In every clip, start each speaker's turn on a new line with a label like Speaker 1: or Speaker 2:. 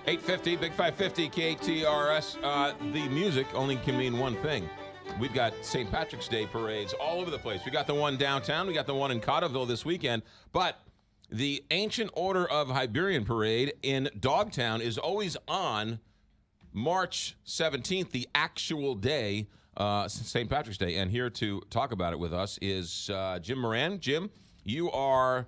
Speaker 1: 850, Big 550, KTRS. The music only can mean one thing. We've got St. Patrick's Day parades all over the place. We got the one downtown. We got the one in Cotterville this weekend. But the Ancient Order of Hibernian Parade in Dogtown is always on March 17th, the actual day, St. Patrick's Day. And here to talk about it with us is Jim Moran. Jim, you are...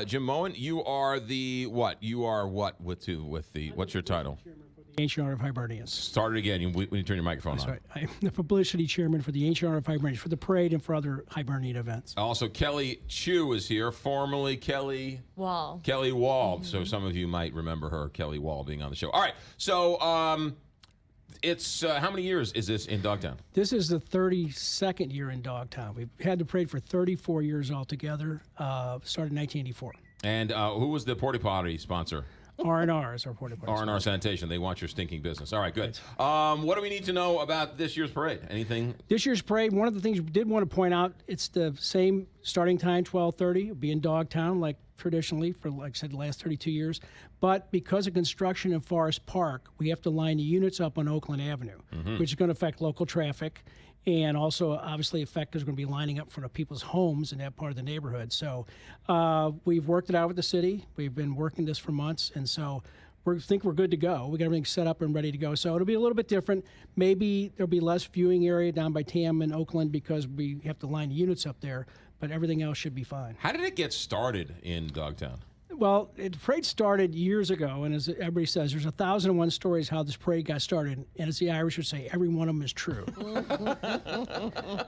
Speaker 1: Jim Moen, you are the what? You are what with the what's your title?
Speaker 2: The Ancient Order of Hibernians.
Speaker 1: Start it again. We need to turn your microphone on.
Speaker 2: That's right. I'm the publicity chairman for the Ancient Order of Hibernians, for the parade and for other Hibernian events.
Speaker 1: Also, Kelly Chu is here, formerly Kelly
Speaker 3: Wall.
Speaker 1: Kelly Wall. So some of you might remember her, Kelly Wall, being on the show. All right. So it's how many years is this in Dogtown?
Speaker 2: This is the 32nd year in Dogtown. We've had the parade for 34 years altogether. Started in 1984.
Speaker 1: And who was the porta potty sponsor?
Speaker 2: R&R is our porta potty.
Speaker 1: R&R Sanitation. They want your stinking business. All right, good. What do we need to know about this year's parade? Anything?
Speaker 2: This year's parade, one of the things we did want to point out, it's the same starting time, 12:30. It'll be in Dogtown like traditionally for, like I said, the last 32 years. But because of construction in Forest Park, we have to line the units up on Oakland Avenue, which is going to affect local traffic and also obviously affect because we're going to be lining up in front of people's homes in that part of the neighborhood. So we've worked it out with the city. We've been working this for months, and so we think we're good to go. We got everything set up and ready to go. So it'll be a little bit different. Maybe there'll be less viewing area down by Tam and Oakland because we have to line the units up there, but everything else should be fine.
Speaker 1: How did it get started in Dogtown?
Speaker 2: Well, the parade started years ago, and as everybody says, there's 1,001 stories how this parade got started, and as the Irish would say, every one of them is true.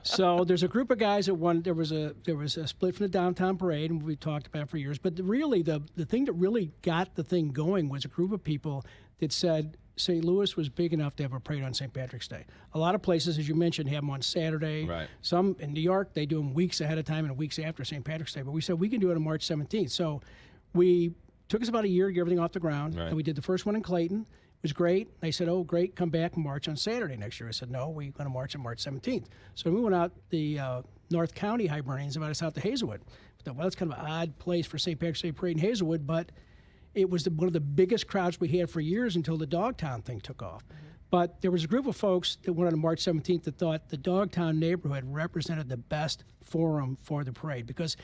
Speaker 2: So there's a group of guys that there was a split from the downtown parade, and we talked about it for years. But really, the thing that really got the thing going was a group of people that said St. Louis was big enough to have a parade on St. Patrick's Day. A lot of places, as you mentioned, have them on Saturday.
Speaker 1: Right.
Speaker 2: Some in New York, they do them weeks ahead of time and weeks after St. Patrick's Day. But we said we can do it on March 17th. So we took us about a year to get everything off the ground,
Speaker 1: right.
Speaker 2: And we did the first one in Clayton. It was great. They said, oh, great, come back and march on Saturday next year. I said, no, we're going to march on March 17th. So we went out, the North County Hibernians invited us out to Hazelwood. We thought, well, that's kind of an odd place for St. Patrick's Day Parade in Hazelwood, but it was one of the biggest crowds we had for years until the Dogtown thing took off. But there was a group of folks that went on March 17th that thought the Dogtown neighborhood represented the best forum for the parade because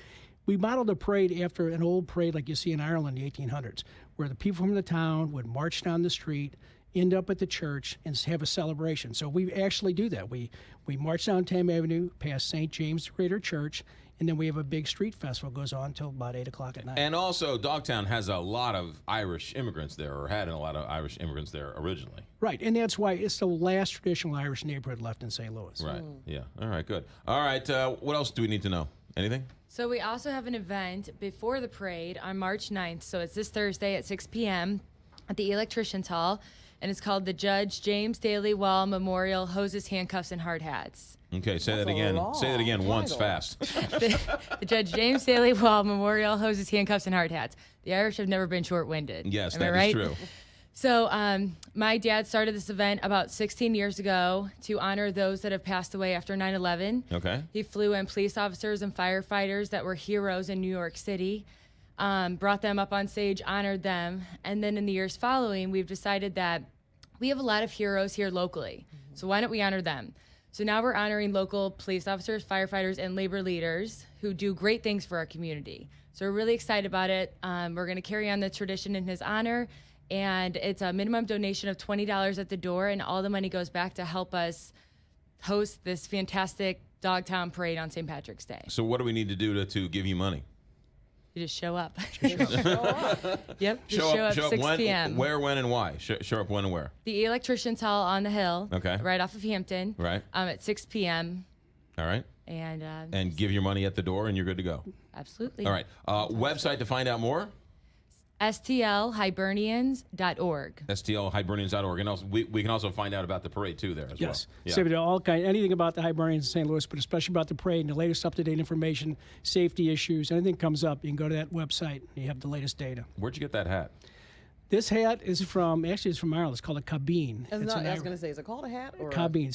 Speaker 2: we modeled the parade after an old parade like you see in Ireland in the 1800s, where the people from the town would march down the street, end up at the church, and have a celebration. So we actually do that. We march down Tam Avenue, past St. James the Greater Church, and then we have a big street festival goes on until about 8 o'clock at night.
Speaker 1: And also, Dogtown has a lot of Irish immigrants there, or had a lot of Irish immigrants there originally.
Speaker 2: Right, and that's why it's the last traditional Irish neighborhood left in St. Louis.
Speaker 1: Right, yeah. All right, good. All right, what else do we need to know? Anything?
Speaker 3: So we also have an event before the parade on March 9th. So it's this Thursday at 6 p.m. at the Electricians Hall, and it's called the Judge James Daly Wall Memorial Hoses, Handcuffs, and Hard Hats.
Speaker 1: Okay, say that again. Say that again once fast.
Speaker 3: The Judge James Daly Wall Memorial Hoses, Handcuffs, and Hard Hats. The Irish have never been short-winded.
Speaker 1: Yes,
Speaker 3: Am
Speaker 1: that
Speaker 3: I right?
Speaker 1: is true.
Speaker 3: So my dad started this event about 16 years ago to honor those that have passed away after 9/11.
Speaker 1: Okay.
Speaker 3: He flew in police officers and firefighters that were heroes in New York City, brought them up on stage, honored them. And then in the years following, we've decided that we have a lot of heroes here locally. So why don't we honor them? So now we're honoring local police officers, firefighters, and labor leaders who do great things for our community. So we're really excited about it. We're going to carry on the tradition in his honor. And it's a minimum donation of $20 at the door, and all the money goes back to help us host this fantastic Dogtown parade on St. Patrick's Day.
Speaker 1: So what do we need to do to give you money?
Speaker 3: You just show up. Yep, just show up 6
Speaker 1: when,
Speaker 3: p.m.
Speaker 1: Where, when, and why? Show up when and where?
Speaker 3: The Electricians Hall on the hill,
Speaker 1: Okay.
Speaker 3: right off of Hampton,
Speaker 1: Right.
Speaker 3: At 6 p.m.
Speaker 1: All right.
Speaker 3: And
Speaker 1: give your money at the door, and you're good to go.
Speaker 3: Absolutely.
Speaker 1: All right. Website to find out more?
Speaker 3: stlhibernians.org.
Speaker 1: stlhibernians.org. And also, we can also find out about the parade, too, there as well.
Speaker 2: Yes. So we do anything about the Hibernians in St. Louis, but especially about the parade and the latest up-to-date information, safety issues, anything comes up, you can go to that website and you have the latest data.
Speaker 1: Where'd you get that hat?
Speaker 2: This hat is from Ireland. It's called a cabine.
Speaker 4: I was going to say, is it called a hat? Or
Speaker 2: cabine,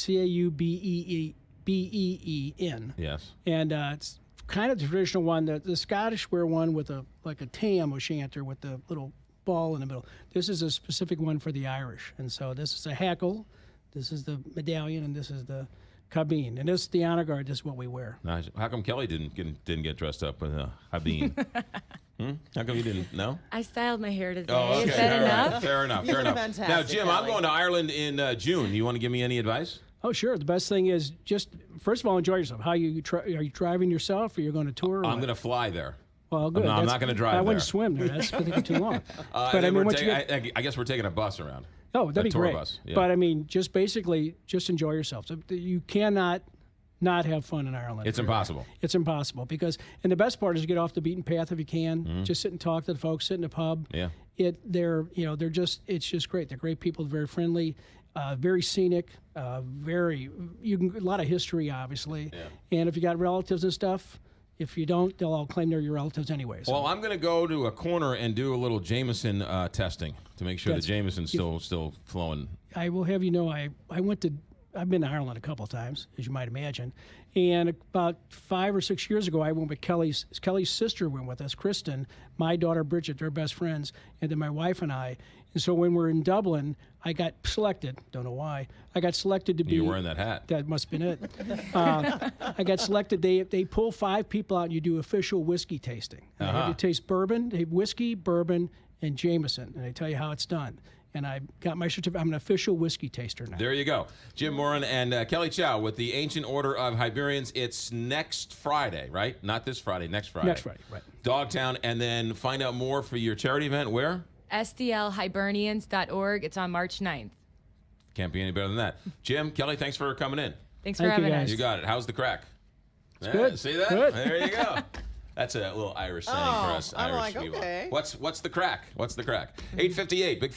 Speaker 2: Caubeen.
Speaker 1: Yes.
Speaker 2: And it's kind of the traditional one. The Scottish wear one with like a tam o'shanter with the little ball in the middle. This is a specific one for the Irish. And so this is a hackle, this is the medallion, and this is the cabine. And this, the honor guard, this is what we wear.
Speaker 1: Nice. How come Kelly didn't get dressed up with a habeen? How come you didn't? No?
Speaker 3: I styled my hair today.
Speaker 1: Oh, okay.
Speaker 3: Is that
Speaker 1: All right.
Speaker 3: enough?
Speaker 1: Fair enough.
Speaker 4: You
Speaker 1: Fair
Speaker 4: look
Speaker 1: enough.
Speaker 4: fantastic,
Speaker 1: Now, Jim, I'm
Speaker 4: Kelly.
Speaker 1: going to Ireland in June. You want to give me any advice?
Speaker 2: Oh, sure. The best thing is just, first of all, enjoy yourself. How are you driving yourself, or you're going to tour? Or
Speaker 1: I'm
Speaker 2: what?
Speaker 1: going to fly there.
Speaker 2: Well, good.
Speaker 1: I'm not going to drive
Speaker 2: I
Speaker 1: there.
Speaker 2: wouldn't swim there. That's going to take too long.
Speaker 1: But
Speaker 2: But I mean,
Speaker 1: we're
Speaker 2: once you
Speaker 1: ta-
Speaker 2: get,
Speaker 1: I guess we're taking a bus around.
Speaker 2: oh, that'd
Speaker 1: a
Speaker 2: be
Speaker 1: tour
Speaker 2: great.
Speaker 1: bus, yeah.
Speaker 2: But I mean, just basically, just enjoy yourself. So you cannot not have fun in Ireland.
Speaker 1: It's impossible.
Speaker 2: It's impossible because, and the best part is to get off the beaten path if you can. Just sit and talk to the folks, sit in a pub.
Speaker 1: Yeah.
Speaker 2: They're just, it's just great. They're great people, very friendly, very scenic, a lot of history, obviously.
Speaker 1: Yeah.
Speaker 2: And if you got relatives and stuff, if you don't, they'll all claim they're your relatives anyway. So
Speaker 1: Well, I'm going to go to a corner and do a little Jameson testing to make sure the Jameson's still flowing.
Speaker 2: I will have you know, I've been to Ireland a couple of times, as you might imagine. And about 5 or 6 years ago, I went with Kelly's sister went with us, Kristen, my daughter Bridget, they're best friends, and then my wife and I. And so when we're in Dublin, I got selected. Don't know why. I got selected to be.
Speaker 1: You're wearing that hat.
Speaker 2: That must have been it. I got selected. They pull 5 people out, and you do official whiskey tasting. And they have you taste bourbon, they have whiskey, bourbon, and Jameson, and they tell you how it's done. And I got my certificate. I'm an official whiskey taster now.
Speaker 1: There you go. Jim Moran and Kelly Chow with the Ancient Order of Hibernians. It's next Friday, right? Not this Friday, next Friday.
Speaker 2: Next Friday, right.
Speaker 1: Dogtown, and then find out more for your charity event. Where?
Speaker 3: SDLHibernians.org. It's on March 9th.
Speaker 1: Can't be any better than that. Jim, Kelly, thanks for coming in.
Speaker 3: Thanks for
Speaker 2: Thank you,
Speaker 3: having
Speaker 2: guys.
Speaker 3: us.
Speaker 1: You got it. How's the crack? It's
Speaker 2: good.
Speaker 1: See that?
Speaker 2: Good.
Speaker 1: There you go. That's a little Irish saying for us
Speaker 4: I'm
Speaker 1: Irish
Speaker 4: like,
Speaker 1: people.
Speaker 4: okay.
Speaker 1: What's the crack? What's the crack? 8:58. Big.